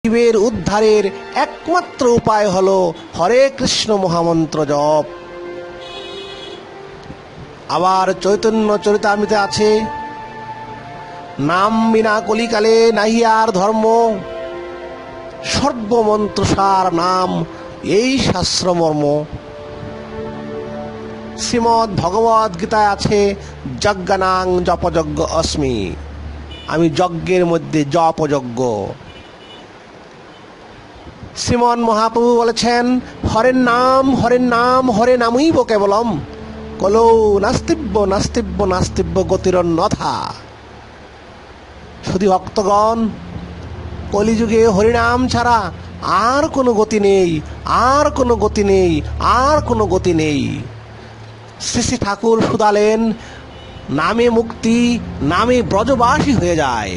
জীবের উদ্ধারের একমাত্র উপায় হলো হরে কৃষ্ণ মহামন্ত্র জপ। আবার চৈতন্য চরিতামৃতে আছে, নাম বিনা কলিকালে নাহি আর ধর্ম, সর্বমন্ত্রসার নাম এই শাস্ত্রমর্ম। শ্রীমদ্ ভগবদ গীতায় আছে, যজ্ঞানাং জপযজ্ঞ অস্মি, আমি যজ্ঞের মধ্যে জপযজ্ঞ। শ্রীমন মহাপ্রভু বলেছেন, হরের নাম হরের নাম হরে নামইব কেবলম, কলৌ নাস্তিব্য নাস্তিব্য নাস্তিব্য গতিরন্যথা। শুধু ভক্তগণ, কলিযুগে হরিনাম ছাড়া আর কোনো গতি নেই, আর কোনো গতি নেই, আর কোনো গতি নেই। শ্রী শ্রী ঠাকুর শুধালেন, নামে মুক্তি, নামে ব্রজবাসী হয়ে যায়।